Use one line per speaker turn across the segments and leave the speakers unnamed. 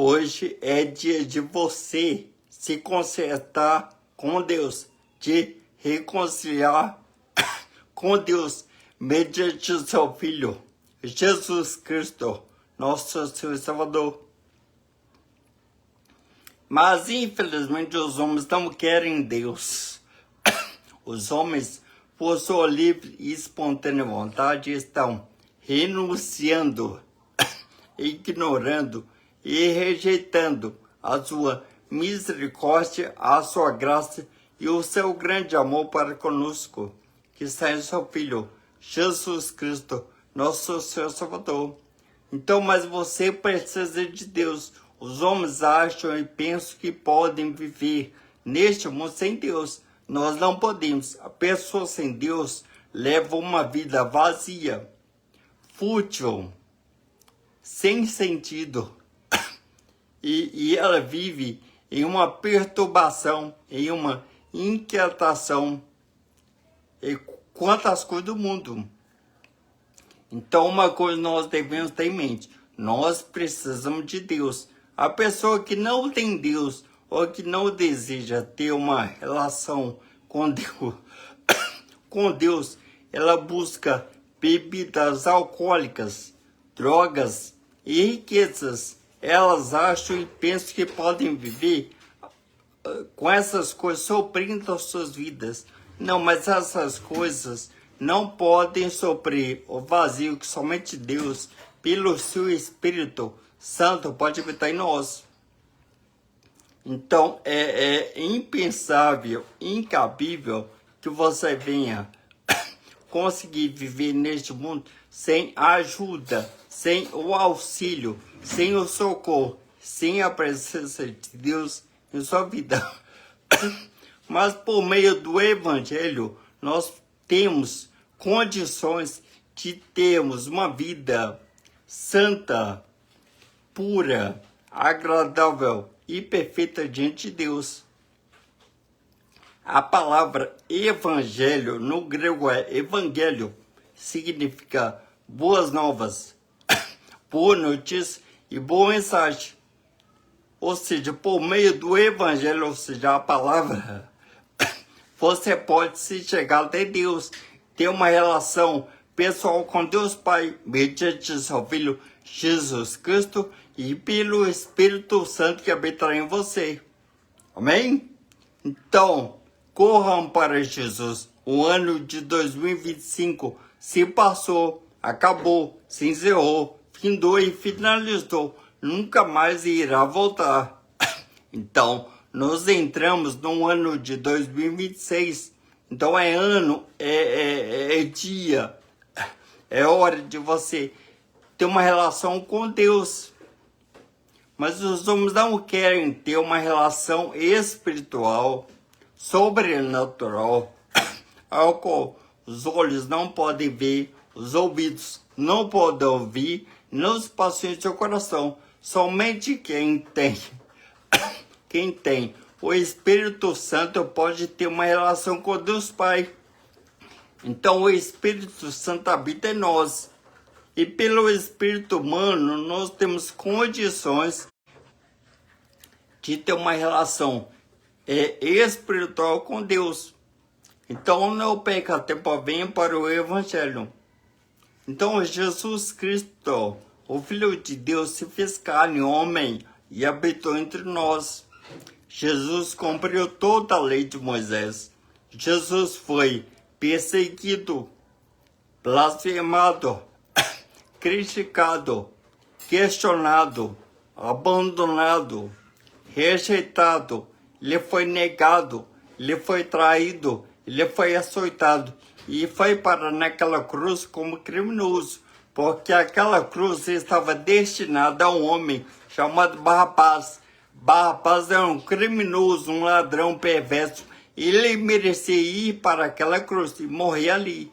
Hoje é dia de você se consertar com Deus, de reconciliar com Deus, mediante o seu Filho, Jesus Cristo, nosso Senhor e Salvador. Mas, infelizmente, os homens não querem Deus. Os homens, por sua livre e espontânea vontade, estão renunciando, ignorando e rejeitando a sua misericórdia, a sua graça e o seu grande amor para conosco, que está em seu Filho, Jesus Cristo, nosso Senhor Salvador. Então, mas você precisa de Deus. Os homens acham e pensam que podem viver neste mundo sem Deus. Nós não podemos. A pessoa sem Deus leva uma vida vazia, fútil, sem sentido. E ela vive em uma perturbação, em uma inquietação quanto às coisas do mundo. Então, uma coisa nós devemos ter em mente: nós precisamos de Deus. A pessoa que não tem Deus ou que não deseja ter uma relação com Deus, ela busca bebidas alcoólicas, drogas e riquezas. Elas acham e pensam que podem viver com essas coisas, suprindo as suas vidas. Não, mas essas coisas não podem suprir o vazio que somente Deus, pelo seu Espírito Santo, pode habitar em nós. Então, é impensável, incabível que você venha conseguir viver neste mundo sem a ajuda, sem o auxílio, sem o socorro, sem a presença de Deus em sua vida. Mas por meio do Evangelho, nós temos condições de termos uma vida santa, pura, agradável e perfeita diante de Deus. A palavra evangelho no grego é evangelho, significa boas novas, boa notícia e boa mensagem. Ou seja, por meio do evangelho, ou seja, a palavra, você pode se chegar até Deus, ter uma relação pessoal com Deus Pai, mediante seu Filho Jesus Cristo e pelo Espírito Santo que habitará em você. Amém? Então, corram para Jesus. O ano de 2025 se passou, acabou, se encerrou, findou e finalizou. Nunca mais irá voltar. Então, nós entramos no ano de 2026. Então, é ano, é dia, é hora de você ter uma relação com Deus. Mas os homens não querem ter uma relação espiritual, sobrenatural, ao qual os olhos não podem ver, os ouvidos não podem ouvir, não se passou em seu coração. Somente quem tem o Espírito Santo pode ter uma relação com Deus Pai. Então o Espírito Santo habita em nós. E pelo Espírito humano nós temos condições de ter uma relação espiritual com Deus. Então não perca tempo, venha para o Evangelho. Então Jesus Cristo, o Filho de Deus, se fez carne, homem, e habitou entre nós. Jesus cumpriu toda a lei de Moisés. Jesus foi perseguido, blasfemado, criticado, questionado, abandonado, rejeitado. Ele foi negado, ele foi traído, ele foi açoitado e foi parar naquela cruz como criminoso, porque aquela cruz estava destinada a um homem chamado Barrabás. Barrabás era um criminoso, um ladrão perverso. Ele merecia ir para aquela cruz e morrer ali.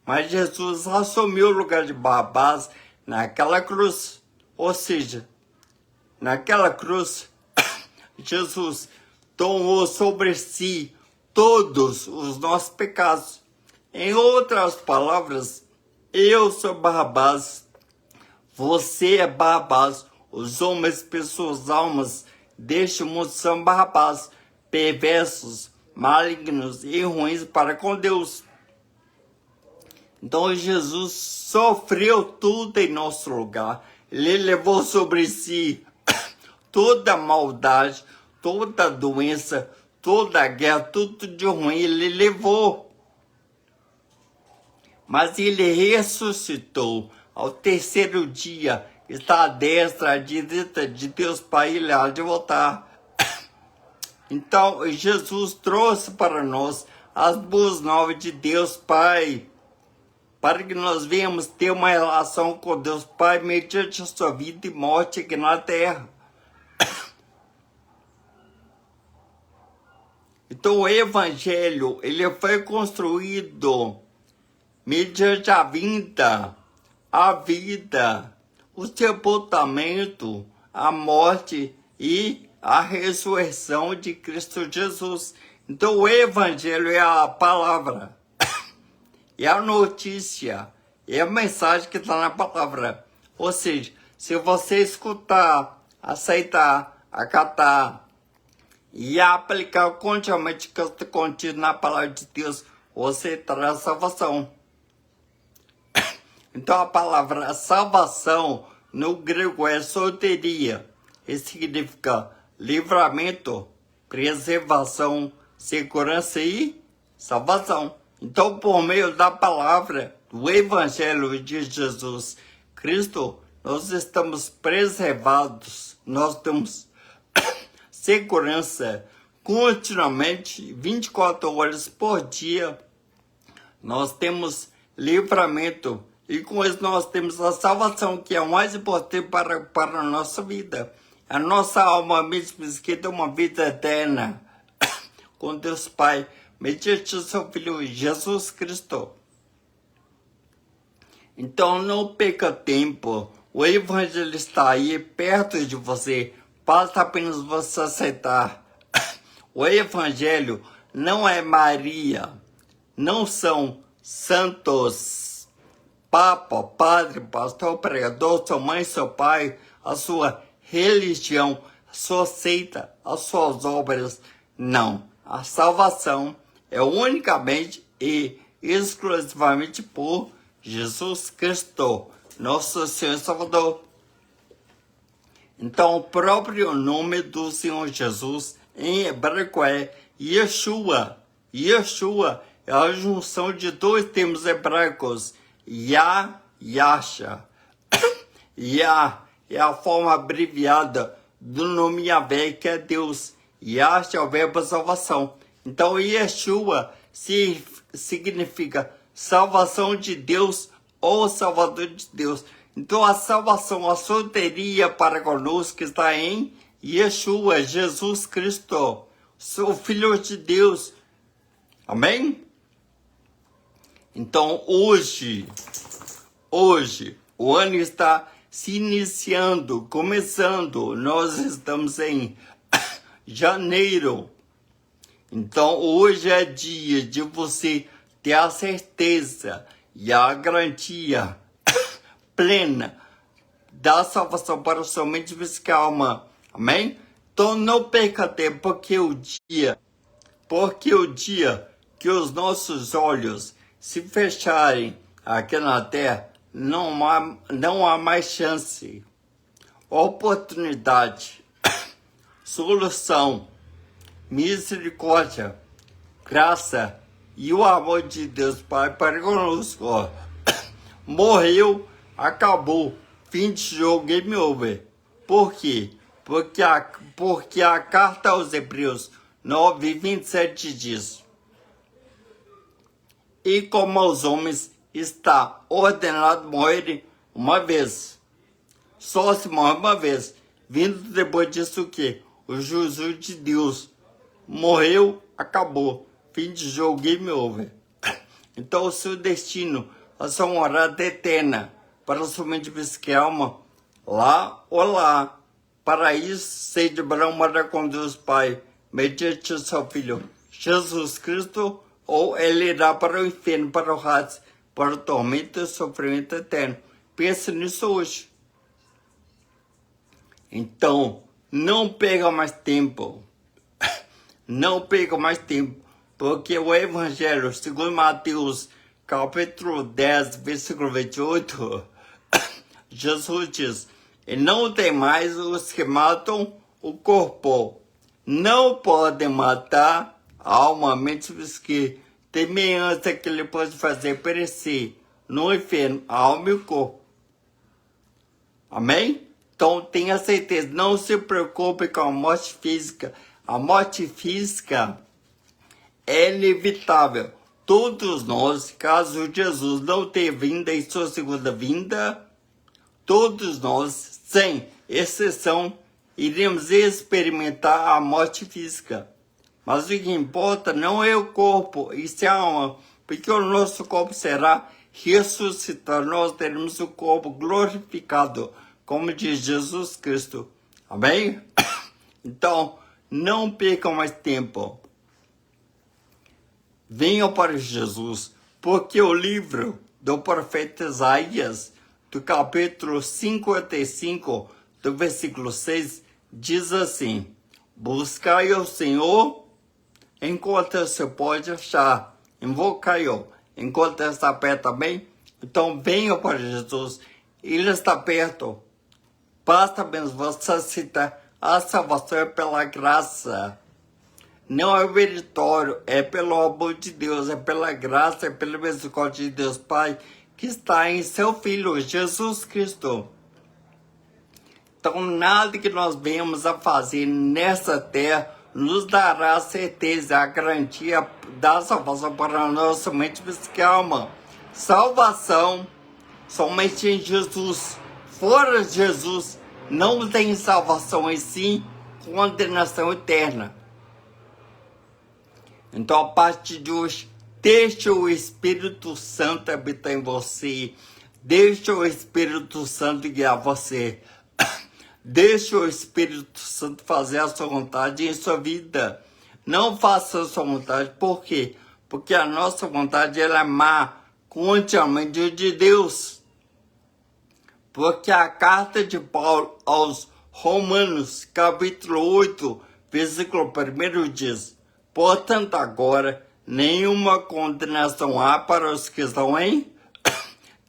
Mas Jesus assumiu o lugar de Barrabás naquela cruz. Ou seja, naquela cruz, Jesus tomou sobre si todos os nossos pecados. Em outras palavras, eu sou Barrabás, você é Barrabás, Os homens, pessoas, almas deste mundo são barrabás, perversos, malignos e ruins para com Deus. Então Jesus sofreu tudo em nosso lugar. Ele levou sobre si toda a maldade, toda a doença, toda a guerra, tudo de ruim. Ele levou. Mas ele ressuscitou. Ao terceiro dia, está à destra, à direita de Deus Pai, ele há de voltar. Então, Jesus trouxe para nós as boas novas de Deus Pai, para que nós venhamos ter uma relação com Deus Pai mediante a sua vida e morte aqui na terra. Então, o Evangelho, ele foi construído mediante a vida, o sepultamento, a morte e a ressurreição de Cristo Jesus. Então, o Evangelho é a palavra, é a notícia, é a mensagem que está na palavra. Ou seja, se você escutar, aceitar, acatar e aplicar continuamente o que está contido na palavra de Deus, você terá salvação. Então a palavra salvação no grego é soteria, que significa livramento, preservação, segurança e salvação. Então, por meio da palavra do Evangelho de Jesus Cristo, nós estamos preservados, nós temos segurança continuamente, 24 horas por dia. Nós temos livramento e com isso nós temos a salvação, que é o mais importante para a nossa vida. A nossa alma mesmo esquerda é uma vida eterna com Deus Pai, mediante o seu Filho Jesus Cristo. Então não perca tempo, o Evangelho está aí perto de você, basta apenas você aceitar. O Evangelho não é Maria, não são santos, Papa, padre, pastor, pregador, sua mãe, seu pai, a sua religião, a sua seita, as suas obras. Não. A salvação é unicamente e exclusivamente por Jesus Cristo, nosso Senhor e Salvador. Então, o próprio nome do Senhor Jesus em hebraico é Yeshua. Yeshua é a junção de dois termos hebraicos, Yah, Yasha. Yah é a forma abreviada do nome Yahvé, que é Deus. Yasha é o verbo salvação. Então, Yeshua significa salvação de Deus ou Salvador de Deus. Então, a salvação, a soteria para conosco está em Yeshua, Jesus Cristo, o Filho de Deus. Amém? Então, hoje, o ano está se iniciando, começando. Nós estamos em janeiro. Então, hoje é dia de você ter a certeza e a garantia plena da salvação para sua mente física e alma. Amém? Então, não perca tempo, porque o dia que os nossos olhos se fecharem aqui na terra, não há mais chance, oportunidade, solução, misericórdia, graça e o amor de Deus Pai para conosco. Morreu, acabou, fim de jogo, game over. Por quê? Porque a carta aos Hebreus 9:27 diz: e como aos homens está ordenado morrer uma vez, só se morre uma vez, vindo depois disso o quê? O juízo de Deus. Morreu, acabou, fim de jogo, game over. Então o seu destino, a sua morada eterna, para a sua mente física e alma, lá ou lá, para isso, seja para morar com Deus Pai, mediante o seu Filho, Jesus Cristo, ou ele irá para o inferno, para o Hades, para o tormento e sofrimento eterno. Pense nisso hoje. Então, não perca mais tempo. Não perca mais tempo. Porque o Evangelho, segundo Mateus, capítulo 10, versículo 28, Jesus diz, e não tem mais os que matam o corpo. Não podem matar a alma, mente, que tem ameaça que ele pode fazer perecer no inferno, a alma e o corpo. Amém? Então tenha certeza, não se preocupe com a morte física. A morte física é inevitável. Todos nós, caso Jesus não tenha vinda em sua segunda vinda, todos nós, sem exceção, iremos experimentar a morte física. Mas o que importa não é o corpo, isso é a alma, porque o nosso corpo será ressuscitado, nós teremos o corpo glorificado, como diz Jesus Cristo. Amém? Então, não percam mais tempo. Venham para Jesus, porque o livro do profeta Isaías, do capítulo 55, do versículo 6, diz assim, buscai o Senhor enquanto você pode achar, invocai-o enquanto está perto também. Então venham para Jesus, ele está perto. Basta mesmo você aceitar a salvação é pela graça. Não é meritório, é pelo amor de Deus, é pela graça, é pela misericórdia de Deus Pai, que está em seu Filho, Jesus Cristo. Então, nada que nós venhamos a fazer nessa terra nos dará a certeza, a garantia da salvação para a nossa mente e alma. Salvação somente em Jesus. Fora de Jesus, não tem salvação, e sim condenação eterna. Então, a partir de hoje, deixe o Espírito Santo habitar em você. Deixe o Espírito Santo guiar você. Deixe o Espírito Santo fazer a sua vontade em sua vida. Não faça a sua vontade. Por quê? Porque a nossa vontade ela é má, continuamente de Deus. Porque a carta de Paulo aos Romanos, capítulo 8, versículo 1 diz, portanto agora, nenhuma condenação há para os que estão em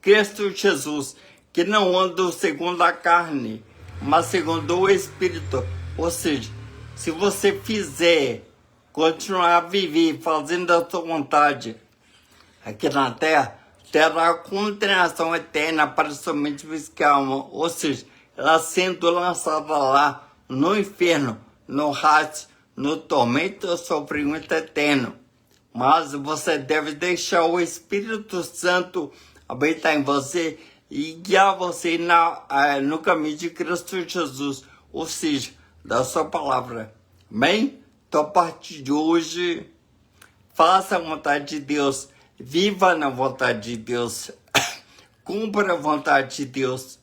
Cristo Jesus, que não andam segundo a carne, mas segundo o Espírito. Ou seja, se você continuar a viver fazendo a sua vontade aqui na terra, terá condenação eterna para somente alma. Ou seja, ela sendo lançada lá no inferno, no raio, no tormento e sofrimento eterno. Mas você deve deixar o Espírito Santo habitar em você e guiar você no caminho de Cristo Jesus, ou seja, da sua palavra. Amém? Então, a partir de hoje, faça a vontade de Deus, viva na vontade de Deus, cumpra a vontade de Deus.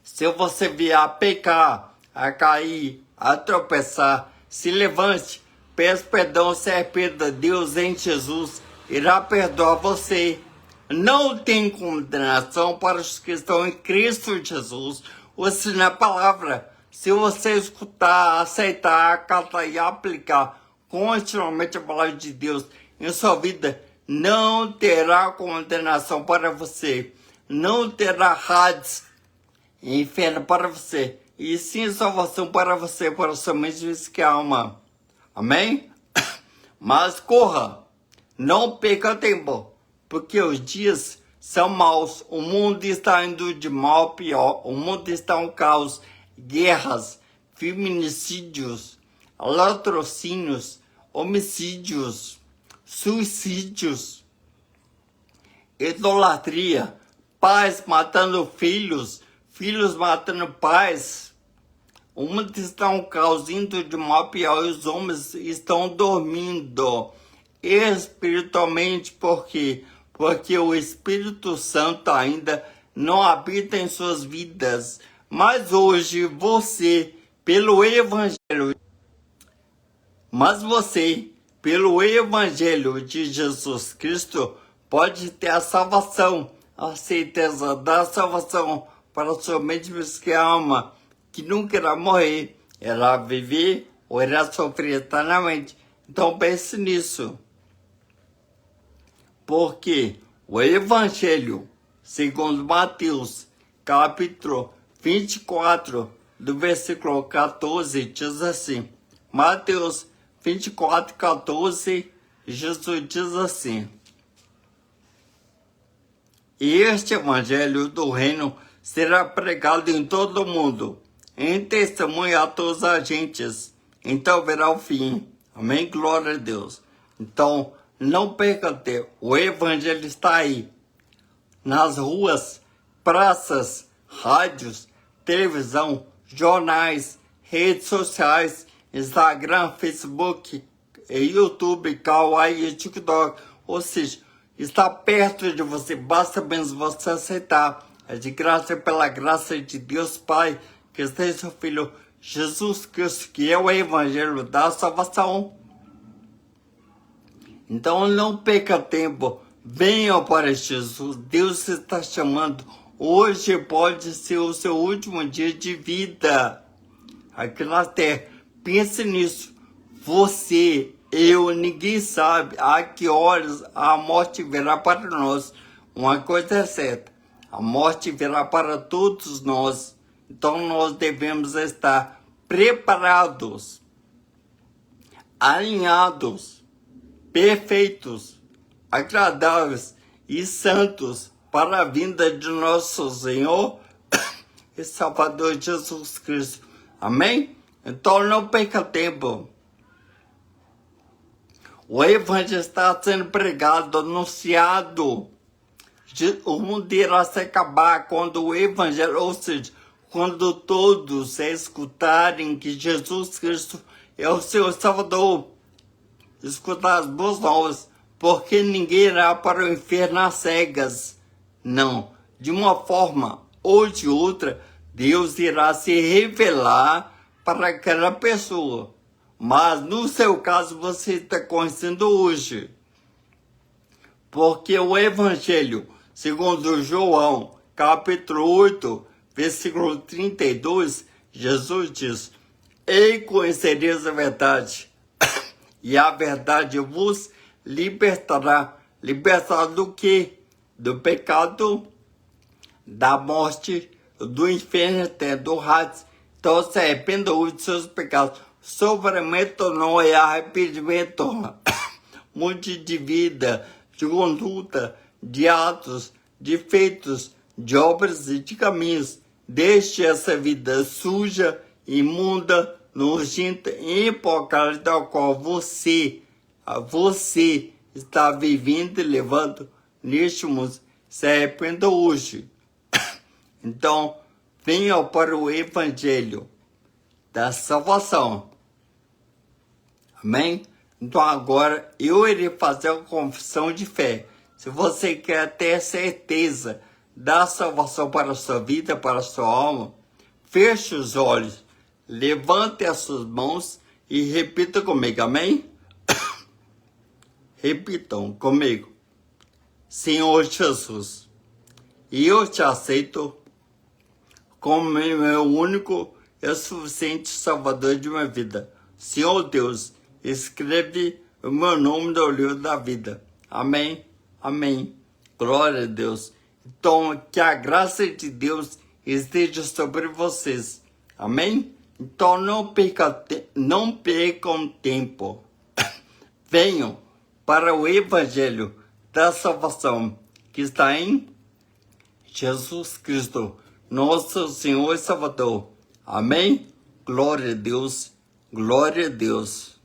Se você vier a pecar, a cair, a tropeçar, se levante, peça perdão, se arrependa. Deus em Jesus irá perdoar você. Não tem condenação para os que estão em Cristo Jesus. Ou seja, na palavra, se você escutar, aceitar, acatar e aplicar continuamente a palavra de Deus em sua vida, não terá condenação para você. Não terá Hades, inferno para você. E sim salvação para você, para somente que alma. Amém? Mas corra, não perca tempo, porque os dias são maus. O mundo está indo de mal a pior. O mundo está um caos. Guerras, feminicídios, latrocínios, homicídios, suicídios, idolatria, pais matando filhos, filhos matando pais. O mundo está um caos indo de mal a pior e os homens estão dormindo espiritualmente. Por quê? Porque o Espírito Santo ainda não habita em suas vidas. Mas hoje você, pelo Evangelho de Jesus Cristo, pode ter a salvação, a certeza da salvação para somente os que amam. que nunca irá morrer, irá viver ou irá sofrer eternamente. Então pense nisso. Porque o Evangelho, segundo Mateus, capítulo 24, do versículo 14, diz assim. Mateus 24, 14, Jesus diz assim. E este Evangelho do reino será pregado em todo o mundo, em testemunho a todos os agentes. Então verá o fim. Amém? Glória a Deus. Então, não perca tempo. O Evangelho está aí. Nas ruas, praças, rádios, televisão, jornais, redes sociais, Instagram, Facebook, YouTube, Kawaii e TikTok. Ou seja, está perto de você. Basta mesmo você aceitar. É de graça e pela graça de Deus Pai, que está em seu Filho Jesus Cristo, que é o Evangelho da salvação. Então não perca tempo, venham para Jesus, Deus está chamando. Hoje pode ser o seu último dia de vida aqui na terra. Pense nisso, você, eu, ninguém sabe a que horas a morte virá para nós. Uma coisa é certa, a morte virá para todos nós, então nós devemos estar preparados, alinhados, perfeitos, agradáveis e santos para a vinda de nosso Senhor e Salvador Jesus Cristo. Amém? Então não perca tempo. O Evangelho está sendo pregado, anunciado. O mundo irá se acabar quando o Evangelho, ou seja, quando todos escutarem que Jesus Cristo é o seu Salvador. Escutar as boas novas, porque ninguém irá para o inferno às cegas. Não, de uma forma ou de outra, Deus irá se revelar para aquela pessoa. Mas no seu caso, você está conhecendo hoje. Porque o Evangelho, segundo João, capítulo 8, versículo 32, Jesus diz: "E conhecereis a verdade, e a verdade vos libertará." Libertar do quê? Do pecado, da morte, do inferno até do Hades. Então se arrependa hoje dos seus pecados. Sofrimento não é arrependimento. Mude de vida, de conduta, de atos, de feitos, de obras e de caminhos. Deixe essa vida suja, imunda, nojenta e hipócrita ao qual você está vivendo e levando neste mundo. Se arrependa hoje. Então, venha para o Evangelho da salvação. Amém? Então agora eu irei fazer uma confissão de fé. Se você quer ter certeza da salvação para a sua vida, para a sua alma, feche os olhos, levante as suas mãos e repita comigo, amém? Repitam comigo. Senhor Jesus, eu te aceito como meu único e suficiente Salvador de minha vida. Senhor Deus, escreve o meu nome no livro da vida. Amém? Amém. Glória a Deus. Então, que a graça de Deus esteja sobre vocês. Amém? Então, não percam tempo. Venham para o Evangelho da salvação que está em Jesus Cristo, nosso Senhor e Salvador. Amém? Glória a Deus. Glória a Deus.